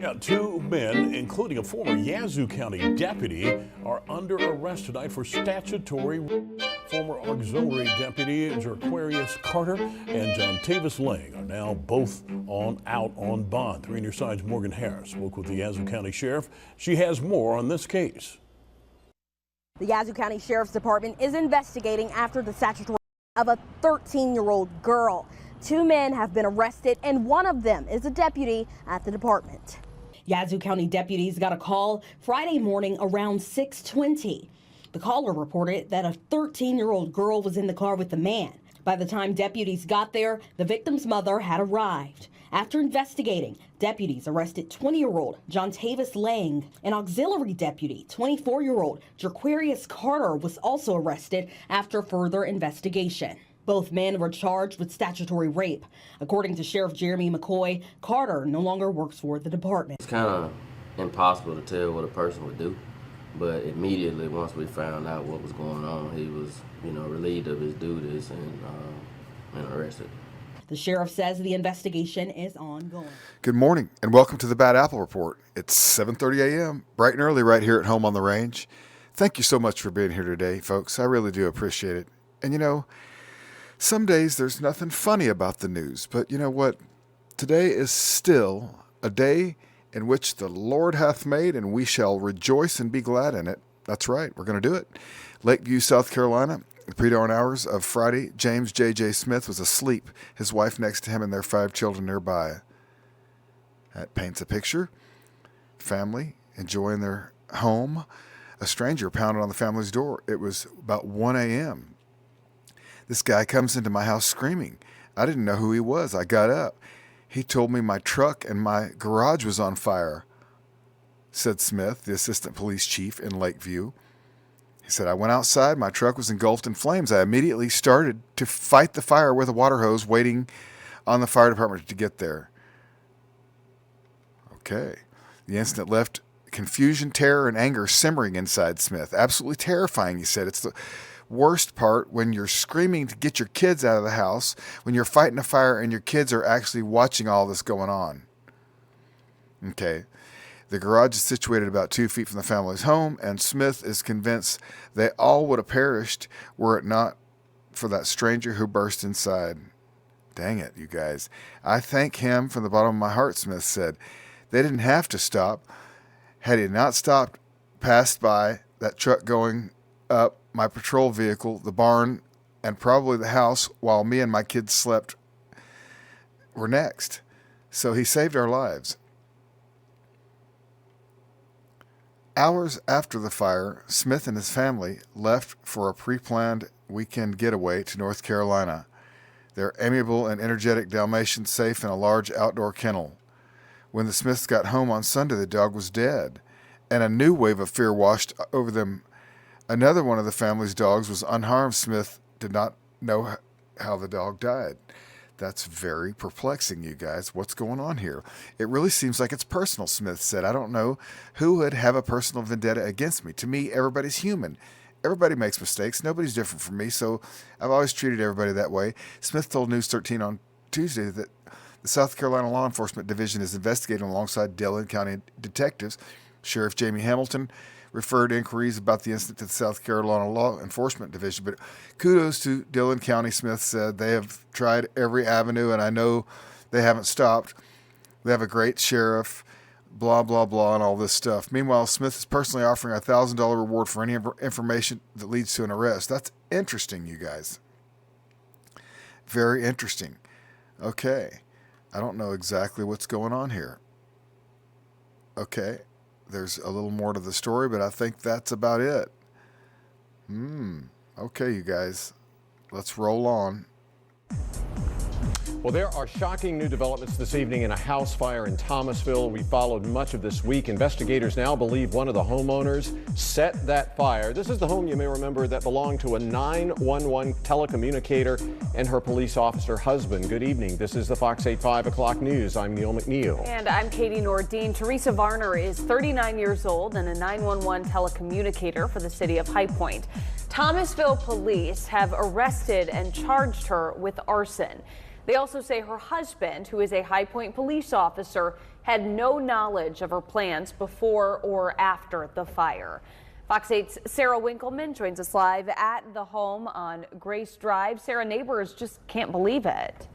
Yeah, two men, including a former Yazoo County deputy, are under arrest tonight for statutory. Former auxiliary deputy Jaquarius Carter and John Tavis Lang are now both out on bond. 3 News Side's Morgan Harris spoke with the Yazoo County Sheriff. She has more on this case. The Yazoo County Sheriff's Department is investigating after the statutory of a 13-year-old girl. 2 men have been arrested, and one of them is a deputy at the department. Yazoo County deputies got a call Friday morning around 6:20. The caller reported that a 13-year-old girl was in the car with the man. By the time deputies got there, the victim's mother had arrived. After investigating, deputies arrested 20-year-old John Tavis Lang. An auxiliary deputy, 24-year-old Jaquarius Carter, was also arrested after further investigation. Both men were charged with statutory rape. According to Sheriff Jeremy McCoy, Carter no longer works for the department. It's kind of impossible to tell what a person would do, but immediately once we found out what was going on, he was, relieved of his duties and arrested. The sheriff says the investigation is ongoing. Good morning and welcome to the Bad Apple Report. It's 7:30 a.m., bright and early right here at home on the range. Thank you so much for being here today, folks. I really do appreciate it. And some days there's nothing funny about the news, but you know what? Today is still a day in which the Lord hath made, and we shall rejoice and be glad in it. That's right, we're going to do it. Lakeview, South Carolina, the pre-dawn hours of Friday, James J.J. Smith was asleep, his wife next to him and their 5 children nearby. That paints a picture. Family enjoying their home. A stranger pounded on the family's door. It was about 1 a.m. This guy comes into my house screaming. I didn't know who he was. I got up. He told me my truck and my garage was on fire, said Smith, the assistant police chief in Lakeview. He said, I went outside. My truck was engulfed in flames. I immediately started to fight the fire with a water hose, waiting on the fire department to get there. Okay. The incident left confusion, terror, and anger simmering inside Smith. Absolutely terrifying, he said. It's the worst part when you're screaming to get your kids out of the house, when you're fighting a fire and your kids are actually watching all this going on. Okay. The garage is situated about 2 feet from the family's home, and Smith is convinced they all would have perished were it not for that stranger who burst inside. Dang it, you guys. I thank him from the bottom of my heart, Smith said. They didn't have to stop. Had he not stopped, passed by that truck going up, my patrol vehicle, the barn, and probably the house while me and my kids slept were next. So he saved our lives. Hours after the fire, Smith and his family left for a pre-planned weekend getaway to North Carolina. Their amiable and energetic Dalmatian safe in a large outdoor kennel. When the Smiths got home on Sunday, the dog was dead, and a new wave of fear washed over them. Another one of the family's dogs was unharmed. Smith did not know how the dog died. That's very perplexing, you guys. What's going on here? It really seems like it's personal, Smith said. I don't know who would have a personal vendetta against me. To me, everybody's human. Everybody makes mistakes. Nobody's different from me, so I've always treated everybody that way. Smith told News 13 on Tuesday that the South Carolina Law Enforcement Division is investigating alongside Dillon County detectives. Sheriff Jamie Hamilton referred inquiries about the incident to the South Carolina Law Enforcement Division. But kudos to Dillon County, Smith said. They have tried every avenue, and I know they haven't stopped. They have a great sheriff, blah, blah, blah, and all this stuff. Meanwhile, Smith is personally offering a $1,000 reward for any information that leads to an arrest. That's interesting, you guys. Very interesting. Okay. I don't know exactly what's going on here. Okay. There's a little more to the story, but I think that's about it. Okay, you guys. Let's roll on. Well, there are shocking new developments this evening in a house fire in Thomasville. We followed much of this week. Investigators now believe one of the homeowners set that fire. This is the home, you may remember, that belonged to a 911 telecommunicator and her police officer husband. Good evening. This is the Fox 8 5 o'clock news. I'm Neil McNeil. And I'm Katie Nordine. Teresa Varner is 39 years old and a 911 telecommunicator for the city of High Point. Thomasville police have arrested and charged her with arson. They also say her husband, who is a High Point police officer, had no knowledge of her plans before or after the fire. Fox 8's Sarah Winkleman joins us live at the home on Grace Drive. Sarah, neighbors just can't believe it.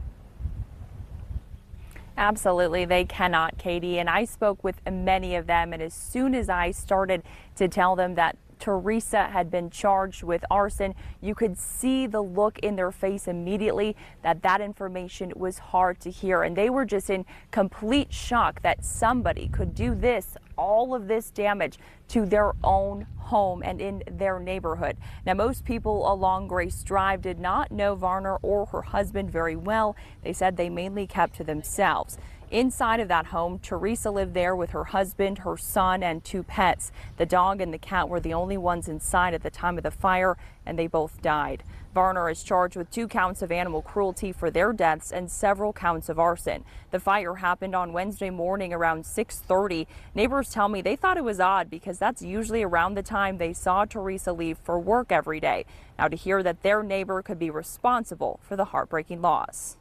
Absolutely, they cannot, Katie. And I spoke with many of them, and as soon as I started to tell them that Teresa had been charged with arson, you could see the look in their face immediately that information was hard to hear. And they were just in complete shock that somebody could do this, all of this damage to their own home and in their neighborhood. Now, most people along Grace Drive did not know Varner or her husband very well. They said they mainly kept to themselves. Inside of that home, Teresa lived there with her husband, her son, and 2 pets. The dog and the cat were the only ones inside at the time of the fire, and they both died. Varner is charged with 2 counts of animal cruelty for their deaths and several counts of arson. The fire happened on Wednesday morning around 6:30. Neighbors tell me they thought it was odd because that's usually around the time they saw Teresa leave for work every day. Now, to hear that their neighbor could be responsible for the heartbreaking loss.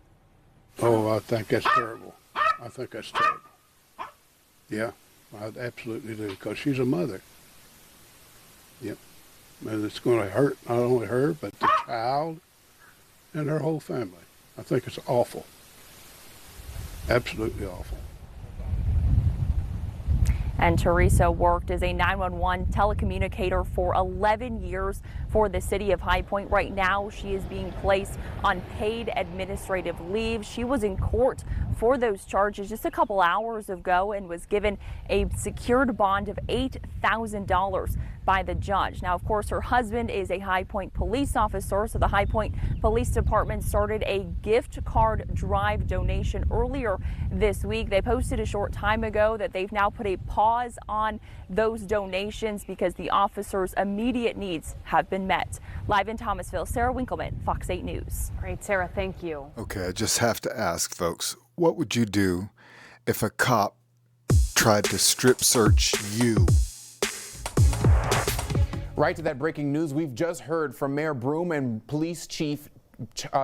Oh, I think that's terrible. I think that's terrible. Yeah, I absolutely do, because she's a mother. Yep. And it's going to hurt not only her, but the child and her whole family. I think it's awful. Absolutely awful. And Teresa worked as a 911 telecommunicator for 11 years for the city of High Point. Right now, she is being placed on paid administrative leave. She was in court for those charges just a couple hours ago and was given a secured bond of $8,000 by the judge. Now, of course, her husband is a High Point police officer, so the High Point Police Department started a gift card drive donation earlier this week. They posted a short time ago that they've now put a pause on those donations because the officers' immediate needs have been met. Live in Thomasville, Sarah Winkleman, Fox 8 News. Great, Sarah, thank you. Okay, I just have to ask, folks, what would you do if a cop tried to strip search you? Right to that breaking news, we've just heard from Mayor Broome and Police Chief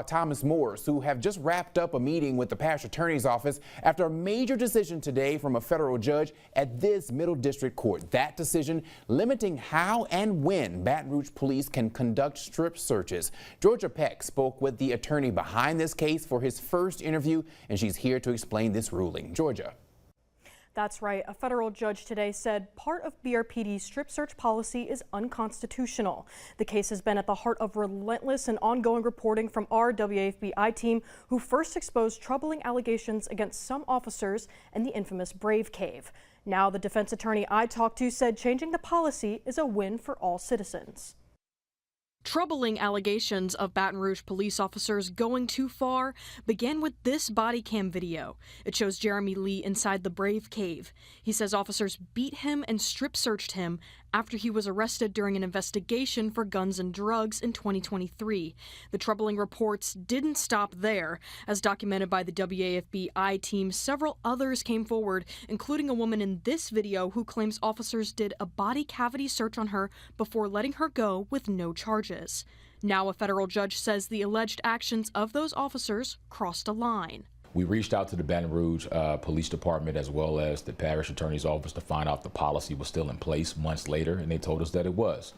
Thomas Morris, who have just wrapped up a meeting with the Parish Attorney's Office after a major decision today from a federal judge at this Middle District Court. That decision limiting how and when Baton Rouge police can conduct strip searches. Georgia Peck spoke with the attorney behind this case for his first interview, and she's here to explain this ruling. Georgia. That's right. A federal judge today said part of BRPD's strip search policy is unconstitutional. The case has been at the heart of relentless and ongoing reporting from our WAFB team, who first exposed troubling allegations against some officers in the infamous Brave Cave. Now, the defense attorney I talked to said changing the policy is a win for all citizens. Troubling allegations of Baton Rouge police officers going too far began with this body cam video. It shows Jeremy Lee inside the Brave Cave. He says officers beat him and strip searched him after he was arrested during an investigation for guns and drugs in 2023. The troubling reports didn't stop there. As documented by the WAFB team, several others came forward, including a woman in this video who claims officers did a body cavity search on her before letting her go with no charges. Now a federal judge says the alleged actions of those officers crossed a line. We reached out to the Baton Rouge Police Department as well as the Parish Attorney's Office to find out if the policy was still in place months later, and they told us that it was.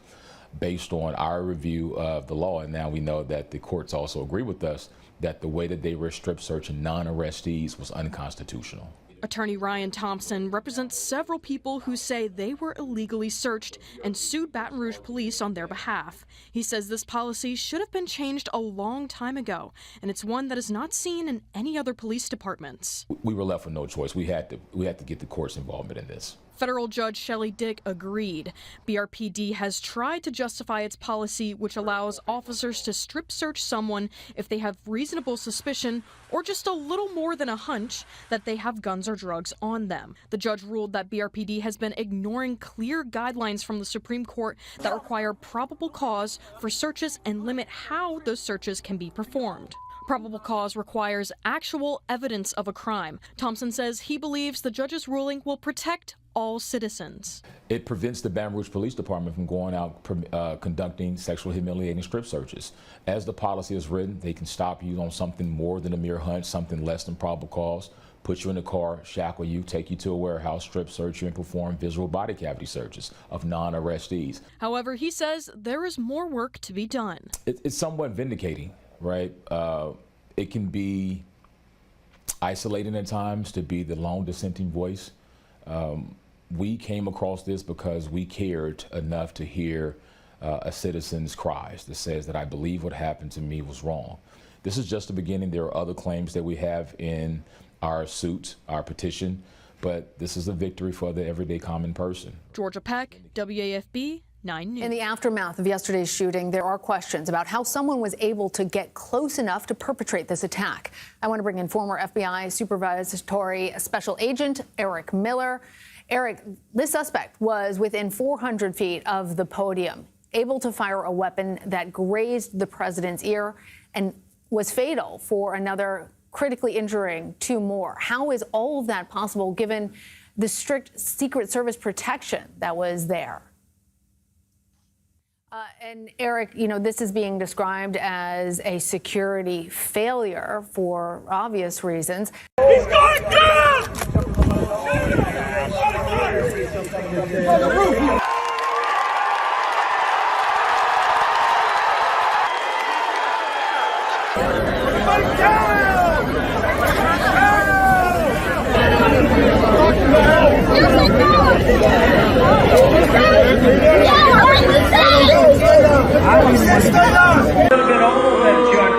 Based on our review of the law, and now we know that the courts also agree with us that the way that they were strip searching non-arrestees was unconstitutional. Attorney Ryan Thompson represents several people who say they were illegally searched and sued Baton Rouge police on their behalf. He says this policy should have been changed a long time ago, and it's one that is not seen in any other police departments. We were left with no choice. We had to get the court's involvement in this. Federal Judge Shelley Dick agreed. BRPD has tried to justify its policy, which allows officers to strip search someone if they have reasonable suspicion or just a little more than a hunch that they have guns or drugs on them. The judge ruled that BRPD has been ignoring clear guidelines from the Supreme Court that require probable cause for searches and limit how those searches can be performed. Probable cause requires actual evidence of a crime. Thompson says he believes the judge's ruling will protect all citizens. It prevents the Baton Rouge Police Department from going out conducting sexual humiliating strip searches. As the policy is written, they can stop you on something more than a mere hunch, something less than probable cause, put you in a car, shackle you, take you to a warehouse, strip search you, and perform visual body cavity searches of non-arrestees. However, he says there is more work to be done. It's somewhat vindicating, right? It can be isolating at times to be the lone dissenting voice. We came across this because we cared enough to hear a citizen's cries that says that I believe what happened to me was wrong. This is just the beginning. There are other claims that we have in our suit, our petition, but this is a victory for the everyday common person. Georgia Peck, WAFB 9 News. In the aftermath of yesterday's shooting, there are questions about how someone was able to get close enough to perpetrate this attack. I want to bring in former FBI Supervisory Special Agent Eric Miller. Eric, this suspect was within 400 feet of the podium, able to fire a weapon that grazed the president's ear and was fatal for another, critically injuring 2 more. How is all of that possible given the strict Secret Service protection that was there? And Eric, you know, this is being described as a security failure for obvious reasons. He's going down!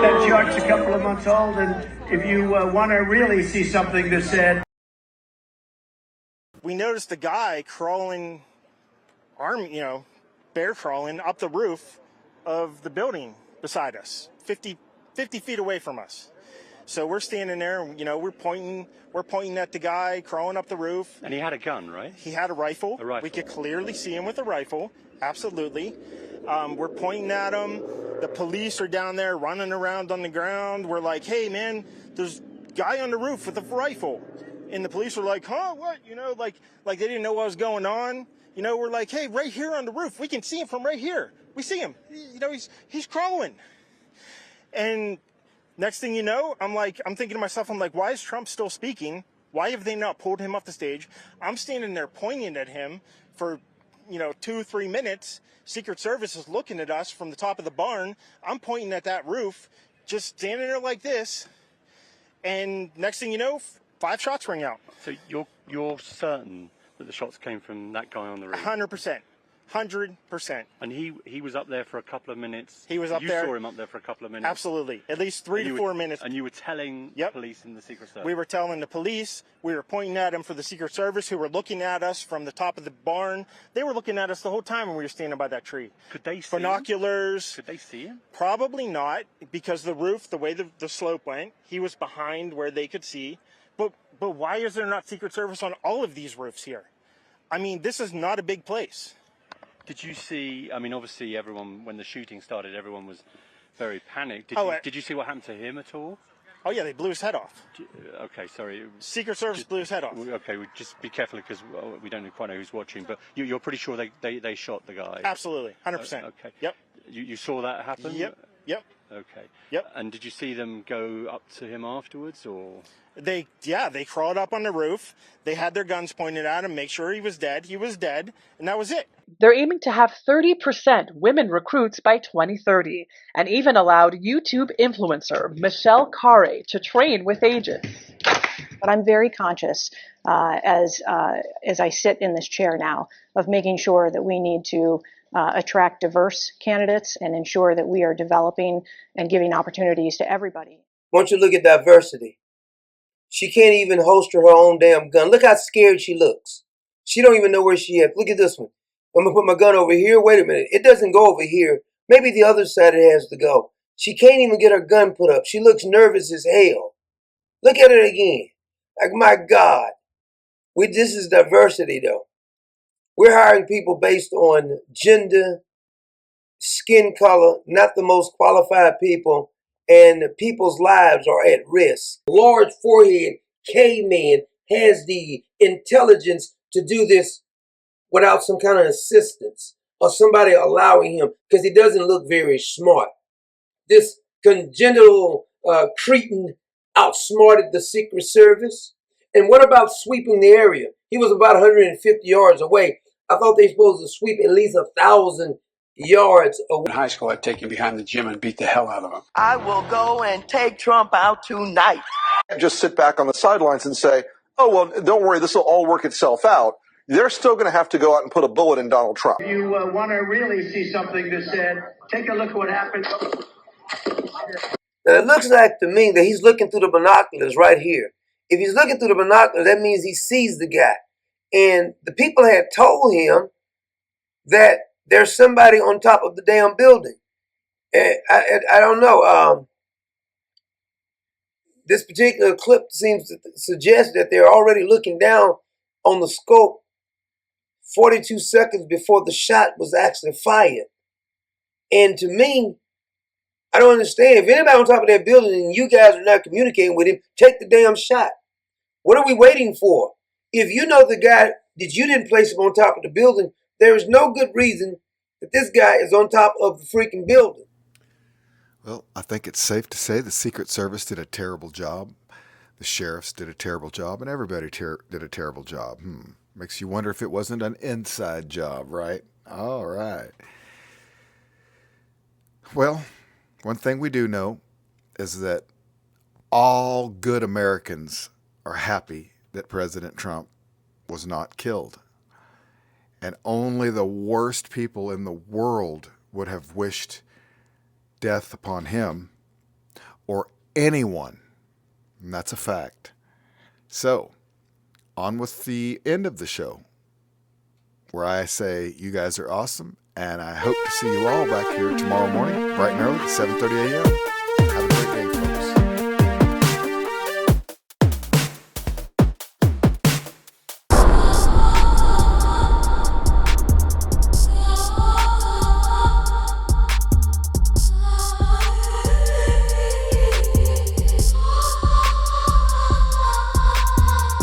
That chart's a couple of months old, and if you want to really see something that said, we noticed a guy crawling, bear crawling up the roof of the building beside us, 50 feet away from us. So we're standing there, and, we're pointing at the guy crawling up the roof. And he had a gun, right? He had a rifle. A rifle. We could clearly see him with a rifle. Absolutely. We're pointing at him. The police are down there running around on the ground. We're like, hey, man, there's a guy on the roof with a rifle. And the police are like, huh, what? Like they didn't know what was going on. We're like, hey, right here on the roof. We can see him from right here. We see him. He's crawling. And next thing you know, I'm thinking to myself, why is Trump still speaking? Why have they not pulled him off the stage? I'm standing there pointing at him for 2-3 minutes. Secret Service is looking at us from the top of the barn. I'm pointing at that roof, just standing there like this. And next thing you know, 5 shots ring out. So you're certain that the shots came from that guy on the roof? 100%. 100%. And he was up there for a couple of minutes. He was up there. You saw him up there for a couple of minutes. Absolutely. At least 3 to 4 minutes. And you were telling police and the Secret Service? We were telling the police. We were pointing at him for the Secret Service, who were looking at us from the top of the barn. They were looking at us the whole time when we were standing by that tree. Could they see binoculars? Could they see him? Probably not, because the roof, the way the slope went, he was behind where they could see. But why is there not Secret Service on all of these roofs here? I mean, this is not a big place. Did you see, obviously everyone, when the shooting started, everyone was very panicked. Did you see what happened to him at all? Oh, yeah, they blew his head off. Okay, sorry. Secret Service blew his head off. Okay, just be careful because we don't quite know who's watching, but you're pretty sure they shot the guy? Absolutely, 100%. Okay. Yep. You saw that happen? Yep. Okay. Yep. And did you see them go up to him afterwards, or? They crawled up on the roof. They had their guns pointed at him, make sure he was dead. He was dead, and that was it. They're aiming to have 30% women recruits by 2030, and even allowed YouTube influencer Michelle Carre to train with agents. But I'm very conscious as I sit in this chair now of making sure that we need to attract diverse candidates and ensure that we are developing and giving opportunities to everybody. Won't you look at diversity? She can't even holster her own damn gun. Look how scared she looks. She don't even know where she is. Look at this one. I'm going to put my gun over here. Wait a minute. It doesn't go over here. Maybe the other side it has to go. She can't even get her gun put up. She looks nervous as hell. Look at it again. Like, my God. This is diversity, though. We're hiring people based on gender, skin color, not the most qualified people, and people's lives are at risk. Large forehead, caveman, has the intelligence to do this without some kind of assistance or somebody allowing him, because he doesn't look very smart. This congenital cretin outsmarted the Secret Service. And what about sweeping the area? He was about 150 yards away. I thought they were supposed to sweep at least 1,000 yards away. In high school, I'd take him behind the gym and beat the hell out of him. I will go and take Trump out tonight. Just sit back on the sidelines and say, oh, well, don't worry, this will all work itself out. They're still going to have to go out and put a bullet in Donald Trump. If you want to really see something that's said, take a look at what happened. Now, it looks like to me that he's looking through the binoculars right here. If he's looking through the binoculars, that means he sees the guy. And the people had told him that there's somebody on top of the damn building. And I don't know. This particular clip seems to suggest that they're already looking down on the scope 42 seconds before the shot was actually fired. And to me, I don't understand. If anybody on top of that building and you guys are not communicating with him, take the damn shot. What are we waiting for? If you know the guy that you didn't place him on top of the building, there is no good reason that this guy is on top of the freaking building. Well, I think it's safe to say the Secret Service did a terrible job. The sheriffs did a terrible job, and everybody did a terrible job. Makes you wonder if it wasn't an inside job, right? All right. Well, one thing we do know is that all good Americans are happy that President Trump was not killed. And only the worst people in the world would have wished death upon him or anyone. And that's a fact. So, on with the end of the show, where I say you guys are awesome, and I hope to see you all back here tomorrow morning, bright and early, 7:30 a.m.